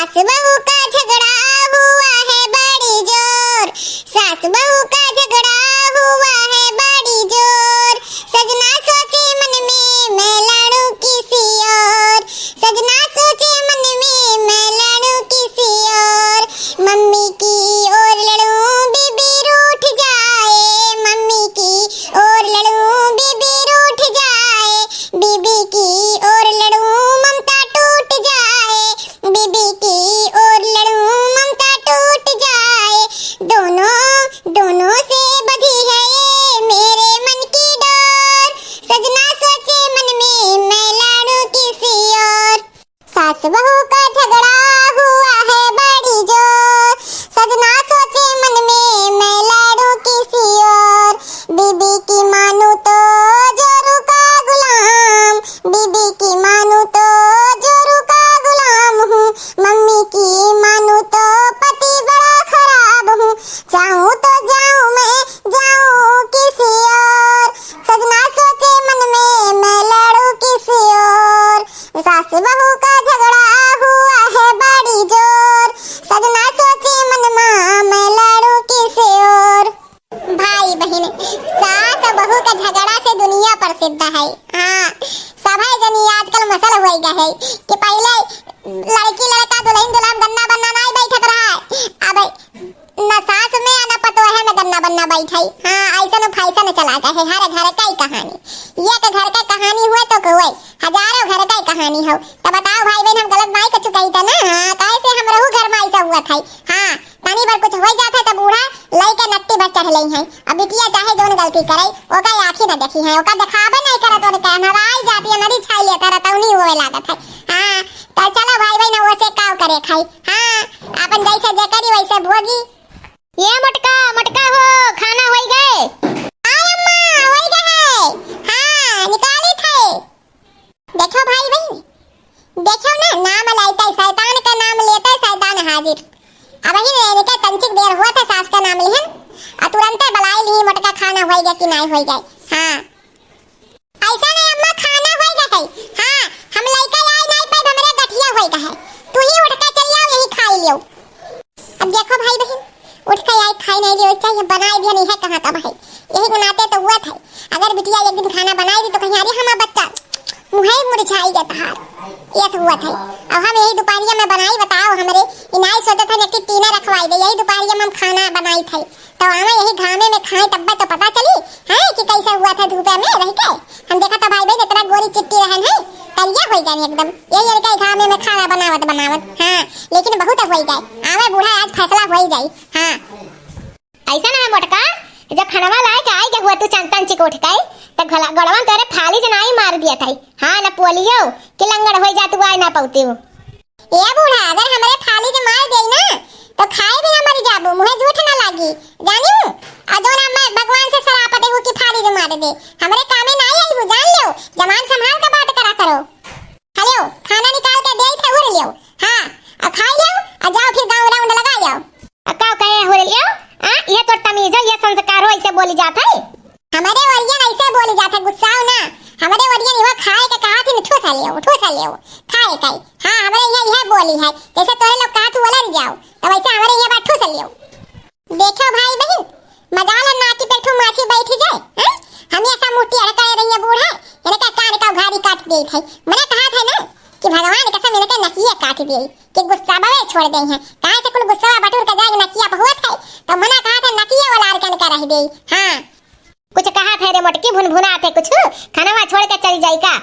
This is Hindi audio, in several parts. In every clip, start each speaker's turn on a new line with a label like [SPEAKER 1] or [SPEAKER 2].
[SPEAKER 1] सास बहू का झगड़ा हुआ है बड़ी जोर, सास बहू का झगड़ा हुआ है बड़ी जोर। सजना सोचे मन में मैं लड़ूं किसी और, सजना सोचे मन में मैं लड़ूं किसी और। मम्मी की ओर लड़ूं बीबी रूठ जाए, मम्मी की ओर लड़ूं बीबी रूठ जाए, बीबी की ओर लड़ूं ममता टूट जाए, बीबी की ओर लड़ूं ममता टूट जाए। दोनों दोनों से बधी है ये मेरे मन की डोर, सजना सोचे मन में मैं लड़ूं किसी और। सास बहू का झगड़ा हुआ है बड़ी जोर, सजना सोचे मन में मैं लड़ूं किसी और। बीबी की मानू तो जोरू का गुलाम, बीबी की मानू तो जोरू का गुलाम हूँ, मम्मी की मानू तो पति बड़ा खराब हूँ। जाऊँ तो जाऊँ मैं जाऊँ किसी और, सजना सोचे मन में मैं लड़ूं किसी और। सास बहू का झगड़ा हुआ है बड़ी जोर, सजना सोचे मन में मैं लड़ूं किसी और। भाई बहन, सास बहू का झगड़ा से दुनिया प्रसिद्ध है। हाँ, सभी जनी आजकल मसल हो गया है कि पहले लड़की लड़का दुल्हन दुल्हन गन्ना बनना नहीं बैठत रहा है, अब न सास में न पतोहे में गन्ना बनना बैठे। हाँ, ऐसा न फैशन चला गया है। हर घर का ही कहानी, एक घर का कहानी हुए तो कोई हजारों घर का ही कहानी हो। तो बताओ भाई बहन, हम गलत नहीं कर चुका ही था ना। हाँ, कैसे हम रहू घर में ऐसा हुआ था। हाँ, पानी भर कुछ हो जाता तो बूढ़ा लई नट्टी भर चढ़ लई है। अब बिटिया चाहे जोन गलती करे ओका आंखें न देखी है, ओका दिखावे नहीं करत, और कहना आई जाती है नदी छाई लेता रहता उन्हीं होवे लागत है। हाँ, तो चलो भाई बहन वैसे काव करे खाई। हाँ, अपन जैसे जे करी वैसे भोगी। ये मटका मटका हो, खाना हो गए? हाय अम्मा, हो गए। हाँ, निकाली थे। देखो भाई बहन, देखो ना, नाम लाइता शैतान का नाम लेता शैतान हाजिर। अब ही इनके तंचिक देर हुआ था सास का नाम लिहन, और तुरंत बलाई ली मटका खाना हो गया कि नहीं हो गए। हाँ, ऐसा नहीं अम्मा, खाना हो गया है। हाँ, हम लइका आए नहीं पे हमरे गठिया हो गया है, तू ही उठ के चल आओ यही खाई लियो। अब देखो भाई बहन, उठ के आई खाई नहीं लियो, चाहिए बनाई दिया नहीं है कहाँ का भाई, यही गुनाते तो हुआ था। अगर बिटिया एक दिन खाना बनाई दी तो कहीं अरे हमारा बच्चा मुँह मुरझाई जाता हार, ये तो हुआ था। अब हम यही दोपहरिया में बनाई, बताओ हमरे इनाई सोचा था नेटी टीना रखवाई दे, यही दोपहरिया में हम खाना बनाई थी। तो हमें यही घामे में खाए तब तो पता चली है कि कैसा हुआ था धूपे में रह के। हम देखा था भाई बहन इतना गोरी चिट्टी रहन है, करिया हो गए एकदम, यही लड़का घामे में खाना बनावत बनावत। हाँ, लेकिन बहुत हो गए, आवे बूढ़ा आज फैसला हो जाए। हाँ, ऐसा ना मोटका, जब खनवा लाए के आई के हुआ तू चंतन चिकोट के त गड़वन तेरे थाली से नहीं मार दिया था। हाँ, न पोलियो कि लंगड़ हो जा तू आए ना पौती हो। ये बूढ़ा अगर हमरे थाली से मार देई ना तो खाए भी ना मर जाबू, मुहे झूठ ना लागी जानी हूं। अजोना मैं भगवान से शराप दे हूं कि थाली से मार दे, हमरे कामे ना आई हूं, जान लियो। जवान संभाल के बात करा करो। हेलो, खाना निकाल के दे थे उड़ लियो। हां, आ खा लियो, आ जाओ फिर गांव राउंड लगा जाओ। अक्का कहे हो लियो। हां, ये तो तमीज है, ये संस्कार हो, ऐसे बोली जात है। हमारे वरियन ऐसे बोली जात है, गुस्साओ ना। हमारे वरियन इवा खाए के कहा थी ठोसा लियो खाए के। हां, हमारे यह बोली है, जैसे तोरे लोग कहा तू वलर जाओ, तो वैसे हमारे ये बात ठोसा लियो। देखो भाई बहन, मजाल ना कि पेठो मासी बैठ जाए। हां, हम ऐसा मुट्ठी अड़काए रही बूढ़ा, इने का कान का घाड़ी काट दे थे। मैंने कहा था ना कि भगवान कसम इनके नकिया काट दे कि गुस्सा बावे छोड़ दे हैं। काहे से कुल गुस्सा बटुर का जाए नकिया बहुत है, तो मना कहा था नकिया वाला अरकन का रह दे। हां, कुछ कहा था रे मोटकी, भुनभुना आते कुछ खाना छोड़ के चली जाई का?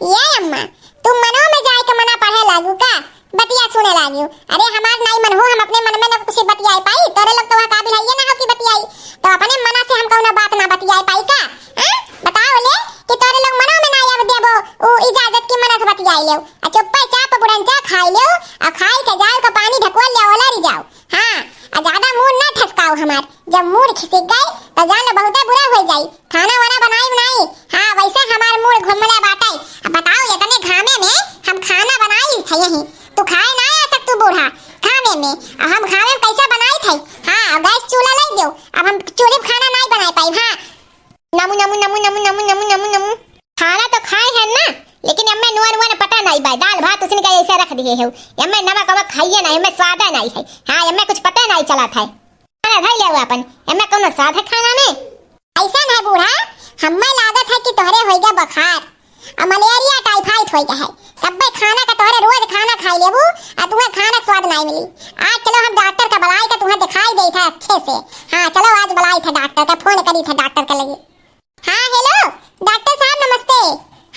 [SPEAKER 1] ये अम्मा, तुम मनो में जाए के मना पढ़े लागू का, बतिया सुने लागियो। अरे हमार नहीं मन हो, हम अपने मन में न कुछ बतियाई पाई, तोरे लोग तो वह काबिल है ये ना हो कि बतियाई, तो अपने मना से हम कौनो बात ना बतियाई पाई का? हां, बताओ ले कि तोरे लोग मनो में ना आव देबो ओ इजाजत की मना से बतियाई ले। आ चुप्पे चाप बुड़ंचा खाई ले, आ खाई के जाओ का पानी ढकवा ले ओलरी जाओ। हां, आ ज्यादा मुंह ना ठसकाओ हमार, जब मुंह खिसक गए तो जान बहुते बुरा हो जाई। खाना वाना बनाई नहीं। हां, वैसे हमार मुंह घुमले बाटाई। अब बताओ इतने घामे में हम खाना बनाई है यही, तू खाए ना आ सक तू बूढ़ा घामे में। अब हम घामे में कैसा बनाई थे? हां, गैस चूल्हा ले दो, अब हम चूल्हे पे खाना नहीं बनाई पाई। हां, नमु नमु नमु नमु नमु नमु नमु नमु खाना तो खाए है ना, लेकिन अब मैं नुआ नुआ पता
[SPEAKER 2] नहीं बा, दाल भात उसने का ऐसे रख दिए है, एमे नमक वमक खाइए ना, एमे स्वाद नहीं है। हाँ एमे कुछ पता नहीं चला था, खाना धइ ले अपन, एमे कोनो स्वाद है खाना में?
[SPEAKER 1] ऐसा है बूढ़ा, हमें लागत है कि तोहरे हो गया बुखार और मलेरिया टाइफाइड हो गया है, कब्बे खाना का तोहरे रोज खाना खाई लेबू और तुम्हें खाना स्वाद नहीं मिली। आज चलो हम डॉक्टर का बुलाई का तुम्हें दिखाई दे था अच्छे से। हाँ चलो आज बुलाई था डॉक्टर का, फोन करी था डॉक्टर के लगे। हाँ हेलो डॉक्टर साहब नमस्ते।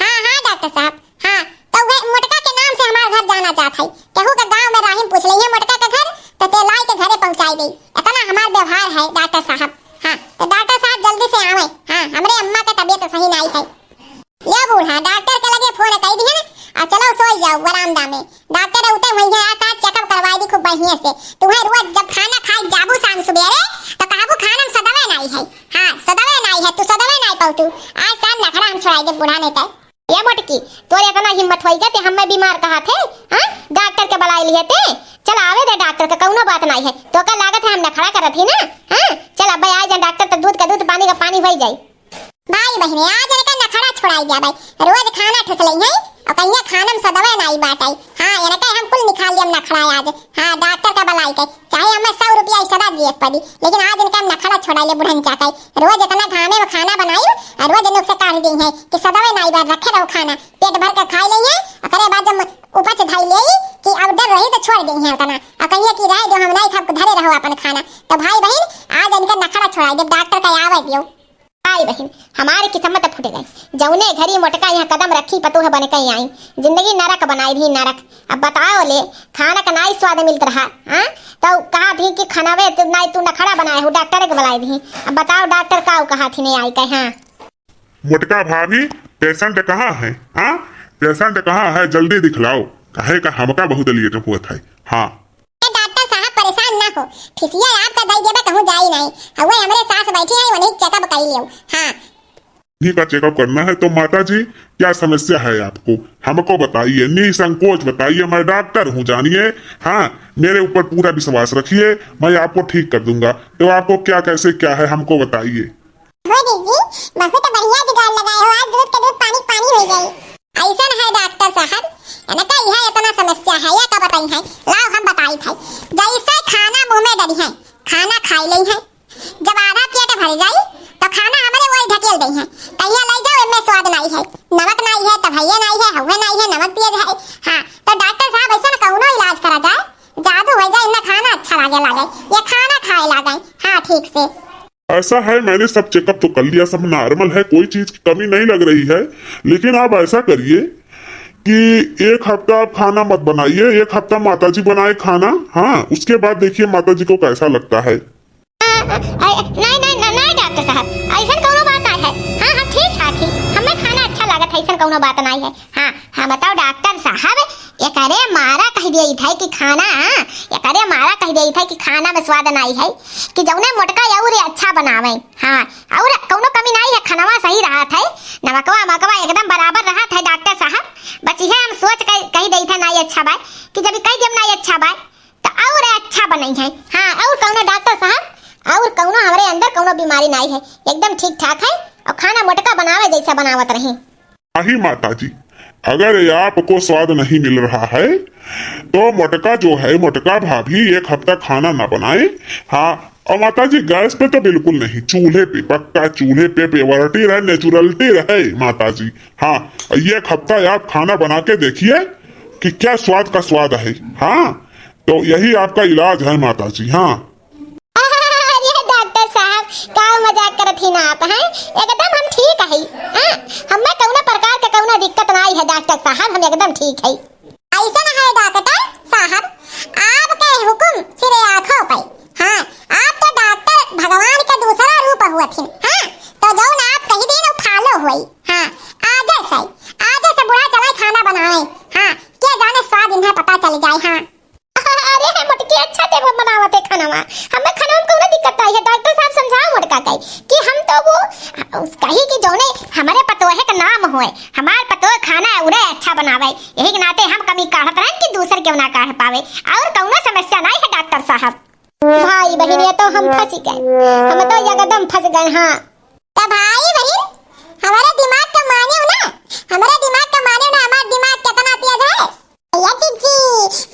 [SPEAKER 1] हाँ हाँ डॉक्टर साहब, हाँ तो वह मोटका के नाम से हमारे घर जाना चाहता है, केहू का गांव में राहिम पूछ लिया मोटका का घर तो ते लाई के घरे पहुंचाई दी, इतना हमारा व्यवहार है डॉक्टर साहब। हाँ तो डॉक्टर साहब जल्दी से आवे, हाँ हमरे अम्मा का तबीयत सही नहीं है। ले बूढ़ा डॉक्टर के लगे फोन कही दिए ना, और चलो सो जाओ बरामदा में, डॉक्टर उठे वही है आता चेकअप करवाई दी खूब बढ़िया से। तुम्हें रोज जब खाना खाई जाबू शाम सवेरे तो काबू खाना में सदवे नहीं है। हाँ सदवे नहीं है, तू सदवे नहीं पाऊ, आज शाम नखरा हम छोड़ाई दे बूढ़ा नहीं तो।
[SPEAKER 2] ये मोटकी तोरे इतना हिम्मत होई के हम बीमार कहा थे, हां डॉक्टर के बुलाई लिए थे, चल आवे दे डॉक्टर का कौनो बात नहीं है, तो का लागत है हम नखरा करत ही ना। हां चल अब आ जा डॉक्टर, तो दूध का दूध पानी का पानी होई जाई।
[SPEAKER 1] भाई बहने आज इनका नखरा छोड़ाई दिया भाई, रोज खाना ठुस लई है और कहिया खाना में सदवे नहीं बाटाई। हाँ इनका हम कुल निकाल लिया नखरा आज। हाँ डॉक्टर का बुलाई के चाहे हमें 100 रुपया सदा दिए पड़ी, लेकिन आज इनका नखरा छोड़ाई ले बुढ़न चाकाई, रोज इतना घामे में खाना बनाई और रोज नुक से काट दी है कि सदवे नहीं बात रखे रहो खाना, पेट भर कर खाई लई है और करे बाद जब ऊपर से धाई ले कि अब डर रही तो छोड़ दी है उतना और कहिए कि रह जो हम नहीं खा धरे रहो अपन खाना। तो भाई बहन आज इनका नखरा छोड़ाई जब डॉक्टर का आवे दियो।
[SPEAKER 2] भाई बहन हमारे किस्मत फूट गई, जौने घरी मोटका यहाँ कदम रखी पतोह बन कहीं आई, जिंदगी नरक बनाई दी नरक। अब बताओ ले खाना का नहीं स्वाद मिलत रहा, हाँ तो कहा थी कि खानावे तो नहीं तू नखरा बनाए हो, डॉक्टर के बुलाई दी। अब बताओ डॉक्टर का कहा थी नहीं आई कहीं। हाँ
[SPEAKER 3] मोटका भाभी पेशेंट कहाँ है? हाँ पेशेंट कहाँ है, जल्दी दिखलाओ, कहे का हमका बहुत लेट हुआ था। हाँ
[SPEAKER 1] डॉक्टर साहब परेशान ना हो, फिसिया आपका दई देबे कहूं जाई नहीं, हवे हमरे सास बैठी है वही चेकअप कर लियो। हां
[SPEAKER 3] इन्हीं का चेकअप करना है तो माता जी क्या समस्या है आपको हमको बताइए, निसंकोच बताइए, मैं डॉक्टर हूँ जानिए। हाँ मेरे ऊपर पूरा विश्वास रखिए, मैं आपको ठीक कर दूंगा। तो आपको क्या कैसे क्या है हमको बताइए।
[SPEAKER 1] हो दीदी बहुत बढ़िया जुगाड़ लगाए हो, आज दूध के दूध पानी पानी हो गई। ऐसा है डॉक्टर साहब इनका यह इतना समस्या है या का बताई है, लाओ हम बताई थे। जैसे खाना मुंह में डली है, खाना खाई ली है, जब आधा पेट भर जाई तो खाना हमारे वही ढकेल दी है, कहिया ले जाओ इनमें स्वाद नहीं है, नमक नहीं है, तभैया नहीं है, हवे नहीं है, नमक तेज है। हाँ तो डॉक्टर साहब ऐसा कौनो इलाज करा जाए, जादू हो जाए, इनका खाना अच्छा लागे ये खाना खाए लागे। हाँ ठीक से
[SPEAKER 3] ऐसा है मैंने सब चेकअप तो कर लिया, सब नॉर्मल है, कोई चीज की कमी नहीं लग रही है। लेकिन आप ऐसा करिए कि एक हफ्ता आप खाना मत बनाइए, एक हफ्ता माताजी बनाए खाना। हाँ उसके बाद देखिए माताजी को कैसा लगता है।
[SPEAKER 2] नहीं नहीं नहीं डॉक्टर साहब ऐसा कोनो बात नहीं है। हाँ हाँ ठीक ठाक ही हमें खाना अच्छा लागत है, ऐसा कोनो बात नहीं है। हाँ हाँ बताओ डॉक्टर साहब ये करे मारा कह दिया था कि खाना, ये करे मारा कह दिया था कि खाना में स्वाद नहीं है, कि जौने मोटका और अच्छा बनावे। हाँ और कोनो कमी नहीं है, खाना सही रहा था, नमकवा मकवा एकदम बराबर रहा था डॉक्टर साहब। बस यह हम सोच कही दी था नहीं अच्छा बात, कि जब कही जब नहीं अच्छा बात तो और अच्छा बनी है। हाँ और कौनो डॉक्टर साहब और कौनो हमारे अंदर कौनो बीमारी नहीं है, एकदम ठीक ठाक है और खाना मोटका बनावे जैसा बनावत रहे।
[SPEAKER 3] नहीं माता जी अगर आपको स्वाद नहीं मिल रहा है तो मोटका जो है, मोटका भाभी एक हफ्ता खाना ना बनाए। हाँ और माता जी गैस पे तो बिल्कुल नहीं, चूल्हे पे, पक्का चूल्हे पे पेवरिटी रहे, नेचुरलिटी रहे माता जी। हाँ एक हफ्ता आप खाना बना के देखिए कि क्या स्वाद का स्वाद है। हाँ तो यही आपका इलाज है माता जी। हाँ
[SPEAKER 2] डॉक्टर साहब का मजाक करत ही ना आप हैं, एकदम हम ठीक है। हाँ हमें कौनो प्रकार का कौनो दिक्कत नहीं है डॉक्टर साहब, हम एकदम ठीक है।
[SPEAKER 1] ऐसा ना है डॉक्टर साहब आपके हुक्म सिरे आंखों पे। हाँ आप तो डॉक्टर भगवान का दूसरा रूप हुआ थी। हाँ तो जो ना आप कही दिन फॉलो हुई। हाँ आज से बुरा चला खाना बनाए। हाँ क्या जाने स्वाद इन्हें पता चल जाए। हाँ
[SPEAKER 2] अरे हम मोटकी अच्छा ते बनावते खाना में, हमें खाना में कोनो दिक्कत नहीं है। डॉक्टर साहब समझाओ मोटका कही कि हम तो वो उसका ही कि जोने हमारे पतोहे का नाम होए, हमारे पतोहे खाना उरे अच्छा बनावे, यही के नाते हम कमी काढ़त रहें कि दूसर क्यों ना काढ़ पावे, और कौनो समस्या नहीं है डॉक्टर साहब। भाई बहन ये तो हम फंस गए, हम तो एकदम फंस गए। हाँ
[SPEAKER 1] तो भाई बहन हमारे दिमाग का माने ना, हमारे दिमाग का माने ना, हमारा दिमाग कितना है या जीजी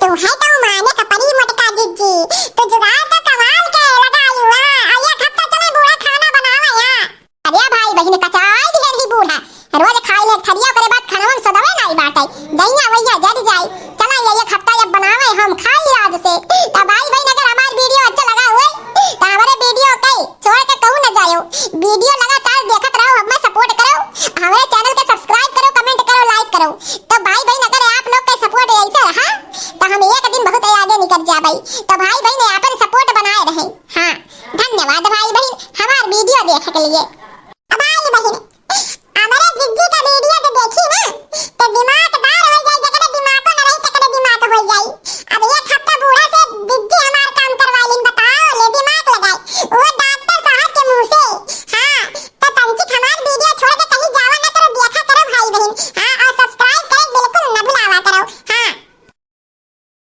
[SPEAKER 1] तू है तो माने का परी मोटका जीजी तो जुगाड़ तो कमाल के लगा हुआ आया खत्ता चले बूढ़ा खाना बनावा या
[SPEAKER 2] अरे भाई बहिन कचाई दी है बूढ़ा रोज खाई ले थरिया करे बाद खानवन सदवे नहीं बाटे दैया भैया जड़ जाए चला ये एक हफ्ता ये बनावे हम खाई आज से तो भाई बहन अगर हमारा वीडियो अच्छा लगा हुए तो हमारे वीडियो के छोड़ के कहूं न जायो वीडियो लगातार देखत रहो हमें सपोर्ट करो हमारे चैनल के सब्सक्राइब करो कमेंट करो लाइक करो तो भाई बहन अगर आप लोग का सपोर्ट ऐसे रहा तो हम एक दिन बहुत आगे निकल जा भाई तो भाई बहन यहाँ पर सपोर्ट बनाए रहे हाँ धन्यवाद भाई बहन हमारे वीडियो देखने के लिए।